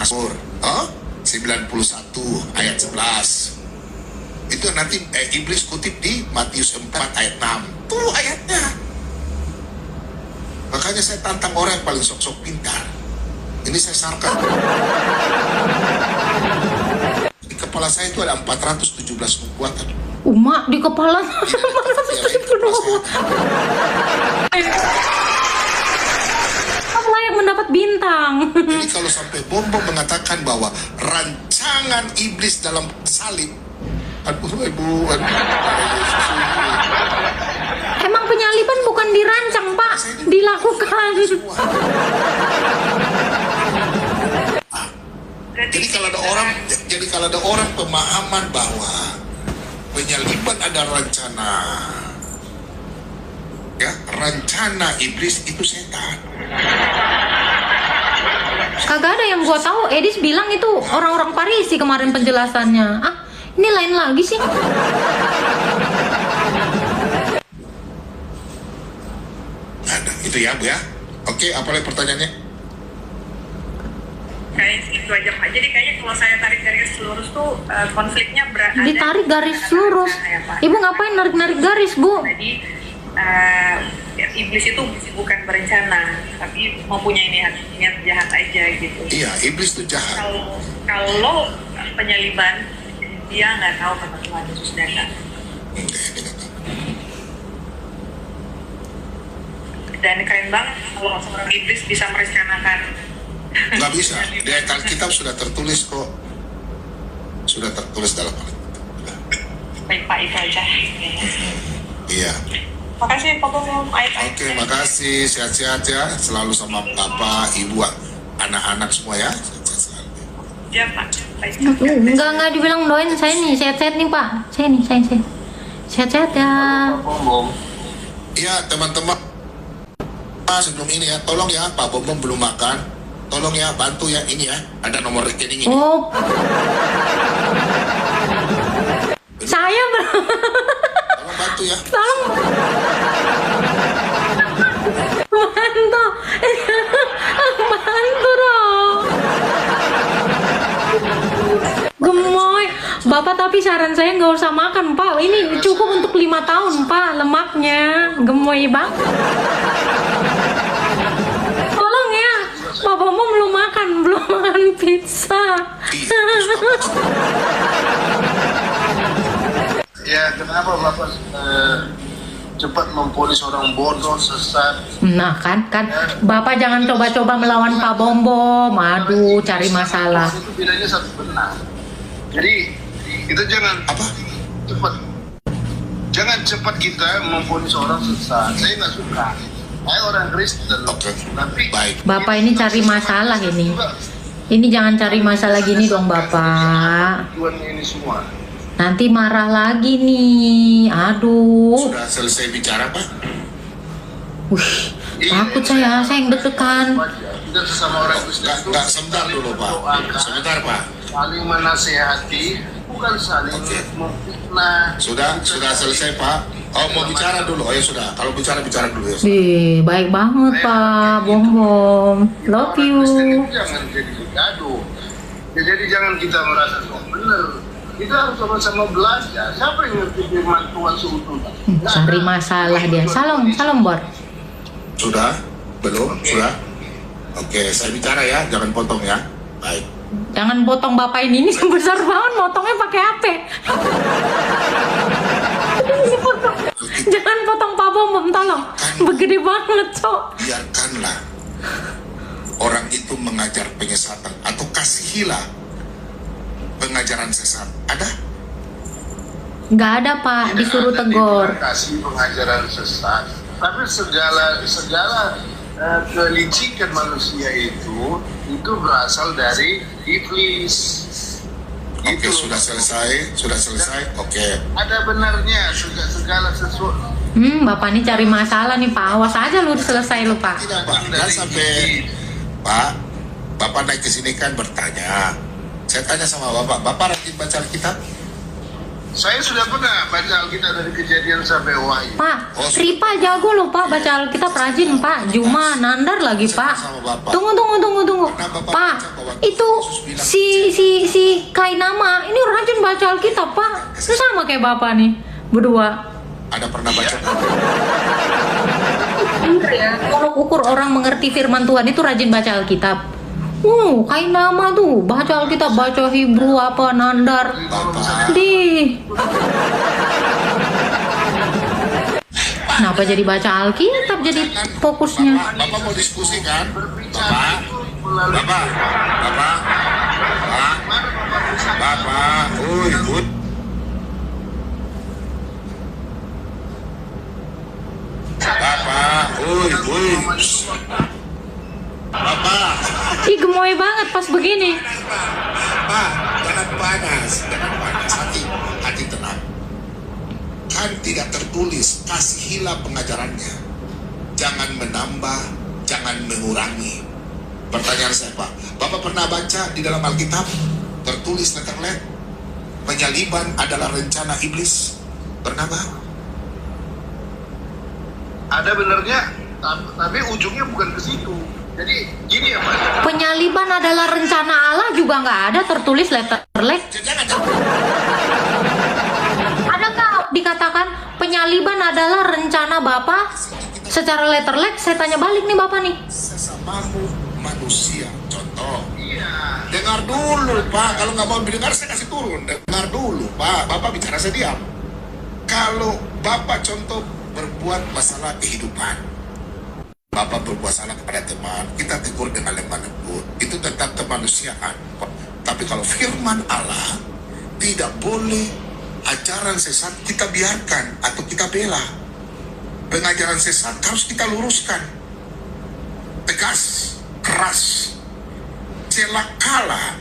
Mazmur 91 ayat 11. Itu nanti iblis kutip di Matius 4 ayat 6. Tuh ayatnya. Makanya saya tantang orang yang paling sok-sok pintar. Ini saya sarkan. Di kepala saya itu ada 417 kekuatan. Umak di kepala 417. Kamu layak mendapat bintang. Jadi kalau sampai Bom mengatakan bahwa rancangan iblis dalam salib, aduh, Emang penyaliban bukan dirancang, Pak, dilakukan. Jadi kalau ada orang pemahaman bahwa penyaliban ada rencana iblis itu setan. Kagak ada yang gua tahu. Edis bilang itu orang-orang Parisi kemarin penjelasannya. Ah, ini lain lagi sih. Ada itu ya, Bu ya. Oke, apa lagi pertanyaannya? Kayak itu aja Pak. Jadi kayaknya kalau saya tarik garis lurus tuh konfliknya berada. Ditarik garis lurus. Ibu ngapain narik-narik garis, Bu? Jadi iblis itu bukan berencana, tapi mempunyai niat jahat aja gitu. Iya, iblis itu jahat. Kalau penyaliban, dia nggak tahu kata Tuhan Yesus datang. Dan keren banget kalau seorang iblis bisa merencanakan. Nggak bisa. Di Alkitab sudah tertulis kok. Sudah tertulis dalam Alkitab. Baik Pak, itu aja. Iya. Makasih Pak Bom. Oke, makasih. Sehat-sehat ya. Selalu sama Bapak, Ibu, anak-anak semua ya. Sehat-sehat selalu. Ya Pak. Baik. Enggak dibilang doain saya nih, sehat-sehat nih, Pak. Saya nih. Sehat-sehat ya. Iya, teman-teman. Sebelum ini ya, tolong ya, Pak Bom belum makan. Tolong ya, bantu ya, ini ya. Ada nomor rekening ini. Oh. Saya Tolong bantu ya. tolong bantu. Bantu dong. Gemoy. Bapak tapi saran saya nggak usah makan, Pak. Ini cukup untuk 5 tahun, Pak, lemaknya. Gemoy bang. Tolong ya. Bapak mau belum makan pizza. Ya, kenapa Bapak cepat memponis orang bodoh, sesat? Nah kan Bapak jangan coba-coba melawan Pak Bom. Aduh, cari masalah. Itu bedanya satu benar. Jadi kita jangan cepat kita memponis orang sesat. Saya nggak suka. Saya orang Kristen. Oke. Tapi Baik. Bapak ini cari masalah ini. Ini jangan cari masalah gini dong Bapak. tujuannya ini semua. Nanti marah lagi nih. Aduh. Sudah selesai bicara, Pak? Takut saya yang deg-degan. Kita sesama orang Kristen itu Nggak, sebentar dulu, Pak. Sebentar, Pak. saling menasehati, bukan saling memfitnah. Sudah selesai, Pak. Oh, mau bicara dulu. Oh ya sudah. Kalau bicara dulu ya. Baik banget Pak Bom. Love you. Kristen itu jangan jadi gaduh. Ya, jadi jangan kita merasa sok benar. Kita harus sama-sama belajar. Siapa yang ngerti firman Tuhan seutuhnya? Cari masalah dia. Salam Bor. Sudah? Belum? Sudah? Oke, saya bicara ya. Jangan potong ya. Baik. Jangan potong Bapak ini sebesar banget, motongnya pakai HP. Jangan potong Pak Bom, tolong. Begede banget, Cok. Biarkanlah orang itu mengajar penyesatan atau kasihilah pengajaran sesat. Ada? Nggak ada Pak, disuruh tegur. Kasih pengajaran sesat. Tapi segala kelicikan manusia itu berasal dari iblis. Oke, sudah selesai. Oke. Ada benarnya segala sesuatu. Bapak ini cari masalah nih Pak. Awas aja lu selesai lu Pak. Tidak, Pak. Dan sampai Pak, Bapak naik ke sini kan bertanya. Saya tanya sama Bapak rajin baca Alkitab? Saya sudah pernah baca Alkitab dari Kejadian sampai Wahyu. Pak, Ripa jago loh Pak baca Alkitab rajin Pak. Juma nandar lagi Pak. Tunggu. Pak, itu si Kainama ini rajin baca Alkitab Pak. Itu sama kayak Bapak nih, berdua. Ada pernah baca? Ya, kalau ukur orang mengerti firman Tuhan itu rajin baca Alkitab. Kainama tuh baca Alkitab, baca Hebrew apa nandar. Bapak. Kenapa jadi baca Alkitab jadi fokusnya? Bapak mau diskusi kan? Berbicara itu melalui Bapak, ikut. Bapak, Bapak. Ih gemoy banget pas begini. Pak, jangan panas. Hati tenang. Kan tidak tertulis, kasihilah pengajarannya. Jangan menambah, jangan mengurangi. Pertanyaan saya, Pak. Bapak pernah baca di dalam Alkitab tertulis letterlet penyaliban adalah rencana iblis? Pernah, Pak? ada benernya, tapi ujungnya bukan ke situ. Jadi gini ya Pak. Penyaliban adalah rencana Allah juga nggak ada tertulis letterlet. Jangan. Adakah dikatakan penyaliban adalah rencana Bapak secara letterlet? Saya tanya balik nih Bapak nih. Sesamamu manusia, contoh. Iya. Dengar dulu Pak, kalau nggak mau didengar saya kasih turun. Dengar dulu Pak, Bapak bicara saya diam. Kalau Bapak contoh berbuat masalah kehidupan, Bapak berbuat salah kepada teman, kita tegur dengan lemah lembut, itu tentang kemanusiaan. Tapi kalau firman Allah, tidak boleh ajaran sesat kita biarkan atau kita bela. Pengajaran sesat harus kita luruskan. Tegas, keras. Celakalah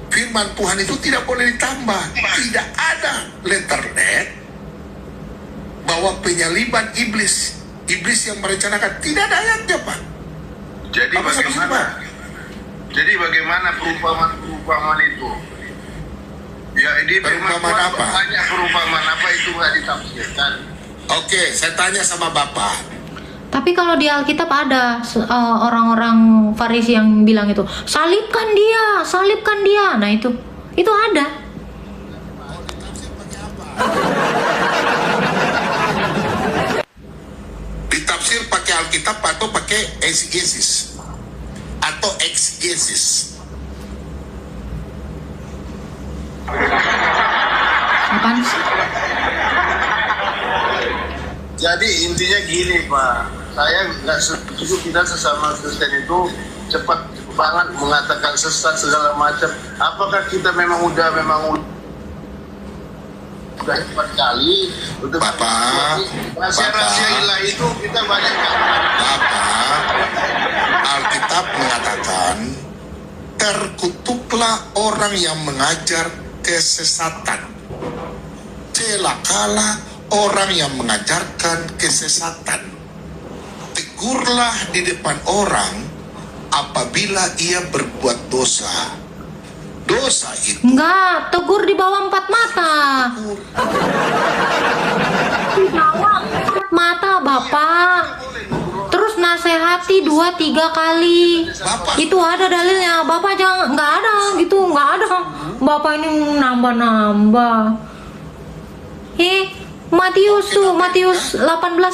firman Tuhan itu tidak boleh ditambah. Tidak ada letternet bahwa penyaliban iblis yang merencanakan, tidak ada ayatnya Pak. Jadi Apa bagaimana? Jadi bagaimana perumpamaan itu? Ya ini Perumpamaan apa? Banyak perumpamaan apa itu nggak ditafsirkan? Oke, saya tanya sama Bapak. Tapi kalau di Alkitab ada orang-orang Farisi yang bilang itu, salibkan dia. Nah itu ada. Ditafsir pakai Alkitab atau pakai exegesis atau exegesis. Apaan sih? Jadi intinya gini Pak, saya nggak setuju kita sesama Kristen itu cepat banget mengatakan sesat segala macam. Apakah kita memang udah cepat kali untuk Bapak, rahasia ilahi itu kita banyak. Bapak, Alkitab mengatakan terkutuklah orang yang mengajar kesesatan. Celakalah orang yang mengajarkan kesesatan. Tegurlah di depan orang apabila ia berbuat dosa. Dosa itu Enggak, tegur di bawah 4 mata. Di bawah 4 mata Bapak. Terus nasehati 2-3 kali. Bapak. Itu ada dalilnya. Bapak jangan, nggak ada gitu, nggak ada. Bapak ini nambah-nambah. Matius 18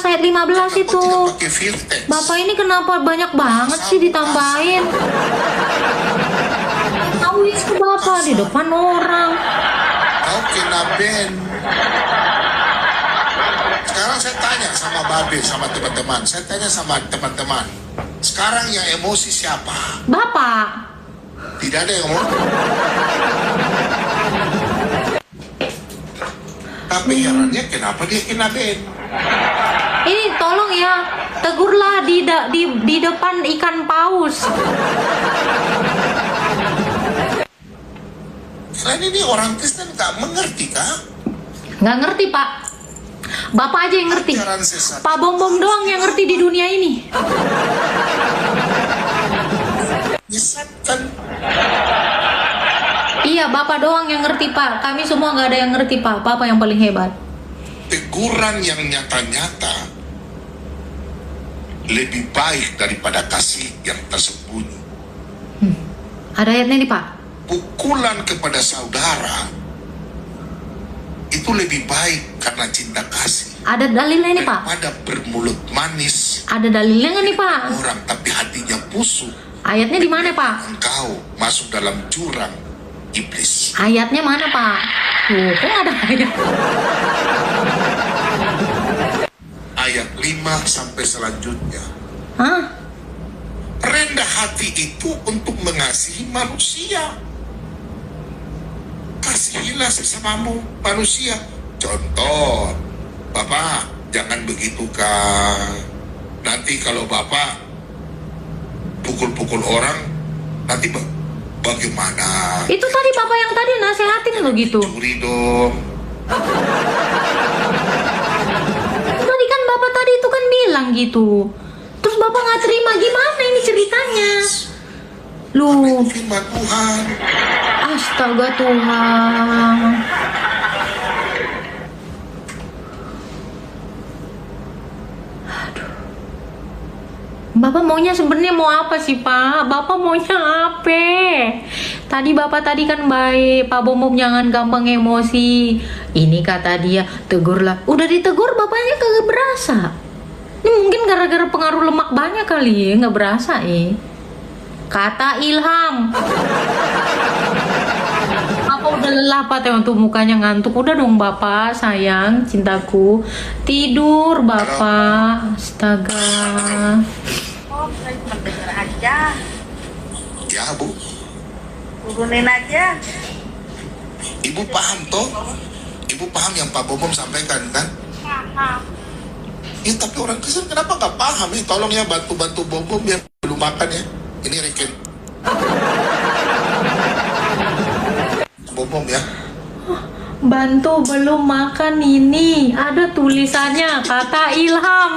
ayat 15 itu. tidak pakai filter. Bapak ini kenapa banyak banget sih ditambahin? Tahu itu Bapak di depan orang. Kau kena ban. Sekarang saya tanya sama Babe, sama teman-teman. Saya tanya sama teman-teman. Sekarang yang emosi siapa? Bapak. Tidak ada yang emosi. Tapi herannya kenapa dia kena ban? Ini tolong ya, tegurlah di depan ikan paus. Selain ini orang Kristen nggak mengerti kah? Nggak ngerti Pak. Bapak aja yang ngerti. Ajaran sesat. Pak Bom doang yang ngerti di dunia ini. Disesatkan. Iya, Bapak doang yang ngerti, Pak. Kami semua nggak ada yang ngerti, Pak. Bapak yang paling hebat. Teguran yang nyata-nyata lebih baik daripada kasih yang tersembunyi. Ada ayatnya nih, Pak. Pukulan kepada saudara itu lebih baik karena cinta kasih Ada dalilnya nih, Pak. daripada bermulut manis Ada dalilnya nggak nih, Pak? orang tapi hatinya busuk. Ayatnya di mana, Pak? Engkau masuk dalam jurang iblis. Ayatnya mana, Pak? Tuh, kok nggak ada ayat? Ayat 5 sampai selanjutnya. Hah? Rendah hati itu untuk mengasihi manusia. Kasihilah sesamamu manusia. Contoh, Bapak jangan begitu kan. Nanti kalau Bapak pukul-pukul orang, nanti bagaimana? Itu tadi Bapak yang tadi nasehatin lo gitu. Curi dong. Tadi kan Bapak tadi itu kan bilang gitu. Terus Bapak nggak terima, gimana ini ceritanya? Lu, Firman Tuhan. astaga Tuhan. Aduh. Bapak maunya sebenarnya mau apa sih, Pak? Bapak maunya apa? Tadi Bapak tadi kan baik, Pak Bom jangan gampang emosi. Ini kata dia, tegurlah. Udah ditegur Bapaknya kagak berasa. Ini mungkin gara-gara pengaruh lemak banyak kali ya, nggak berasa ya. Kata Ilham. Apa udah lelah Pak Teh untuk mukanya ngantuk? Udah dong Bapak, sayang, cintaku. Tidur Bapak. Astaga. Oh, saya cuma denger aja. Ya Bu, Turunin aja. Ibu paham toh? Ibu paham yang Pak Bom sampaikan kan? Paham. Ya tapi orang Kristen kenapa nggak paham ya? Tolong ya bantu-bantu Bom yang belum makan ya. Ini reken. Bom ya. Bantu belum makan ini. Ada tulisannya kata Ilham.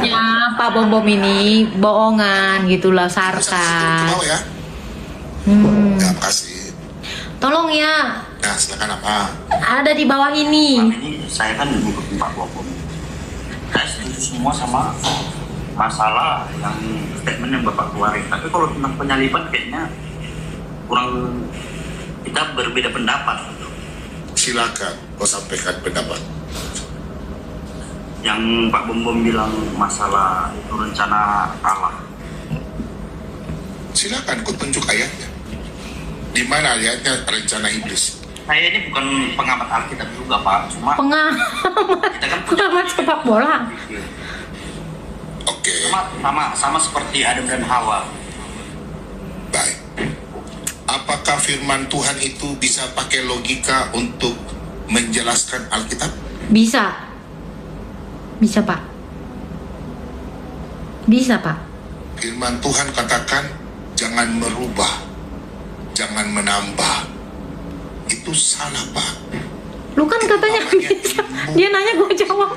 Ya, Pak Bom ini bohongan gitulah, sarkas. Mau ya? Ya, makasih. Tolong ya. Nah, silakan apa? Ada di bawah ini. Ini saya kan ngikutin Pak Bom. Saya setuju semua sama masalah yang statement yang Bapak keluarin. Tapi kalau tentang penyaliban kayaknya kurang, kita berbeda pendapat. Silakan, kau sampaikan pendapat. Yang Pak Bom bilang masalah itu rencana Allah. Silakan, kau tunjuk ayatnya. Di mana ayatnya rencana iblis? Saya ini bukan pengamat Alkitab juga Pak, cuma kita kan punya Pengamat sepak bola. Oke, sama seperti Adam dan Hawa. baik. Apakah firman Tuhan itu bisa pakai logika untuk menjelaskan Alkitab? Bisa. Bisa, Pak. Bisa, Pak. Firman Tuhan katakan, jangan merubah, jangan menambah. Itu salah, Pak. Lu kan katanya bisa. Dia nanya gue jawab.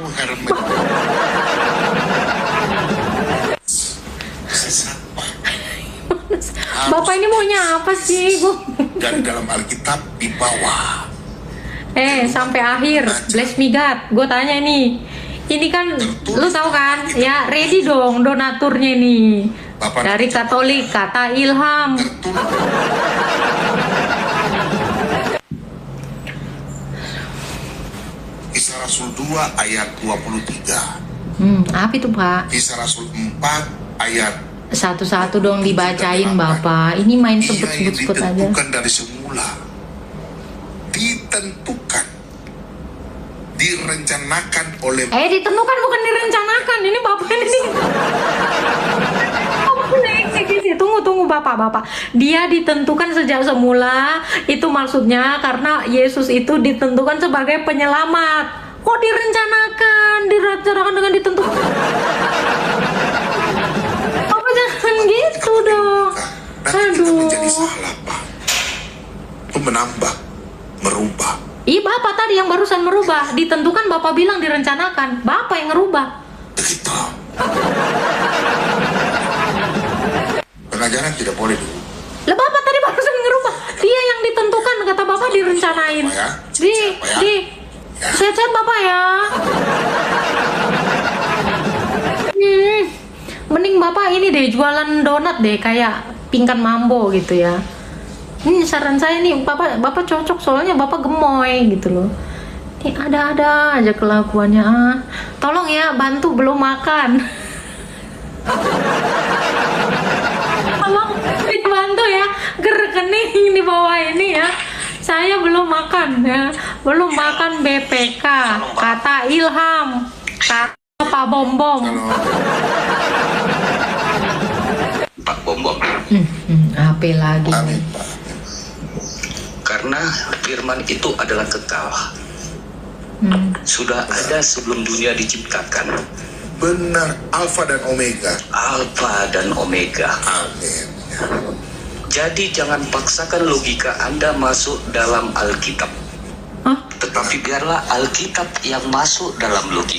Sesat, Pak. Bapak ini maunya apa sih? Dari dalam Alkitab di bawah. Sampai akhir. Bless me God. Gue tanya nih. Ini kan, lu tahu kan? Ya, ready dong donaturnya nih. Dari Katolik, kata Ilham. Kisah Rasul 2 ayat 23. Apa itu, Pak? Kisah Rasul 4 ayat. Satu-satu dong dibacain, Bapak. Ini main Ia yang sebut-sebut aja. ditentukan dari semula, ditentukan, direncanakan oleh Ditentukan bukan direncanakan. Ini Bapak ini. Tunggu Bapak. Dia ditentukan sejak semula. Itu maksudnya karena Yesus itu ditentukan sebagai penyelamat. Kok direncanakan dengan ditentukan? Bapak jangan gitu dong. nanti kita Aduh. menjadi salah, Pak. Itu menambah, merubah. Ih, Bapak tadi yang barusan merubah. Ditentukan Bapak bilang direncanakan. Bapak yang ngerubah. Begitu. Pengajaran tidak boleh dulu. Lah Bapak tadi Iya yang ditentukan kata bapak direncanain. Ya. Sehat-sehat bapak ya. Mending bapak ini deh jualan donat deh kayak Pingkan Mambo gitu ya. Ini saran saya nih bapak cocok soalnya bapak gemoy gitu loh. Ini ada-ada aja kelakuannya. Tolong ya bantu belum makan. Tolong dibantu ya ke rekening di bawah ini ya. Saya belum makan ya, belum makan BPK. Kata Ilham, kata Pak Bombom. Pak Bombom. Apa lagi? Amin, Pak. Karena firman itu adalah kekal. Sudah ada sebelum dunia diciptakan. Benar, Alfa dan Omega. Alfa dan Omega. Amin. Jadi jangan paksakan logika Anda masuk dalam Alkitab. Hah? Tetapi biarlah Alkitab yang masuk dalam logika.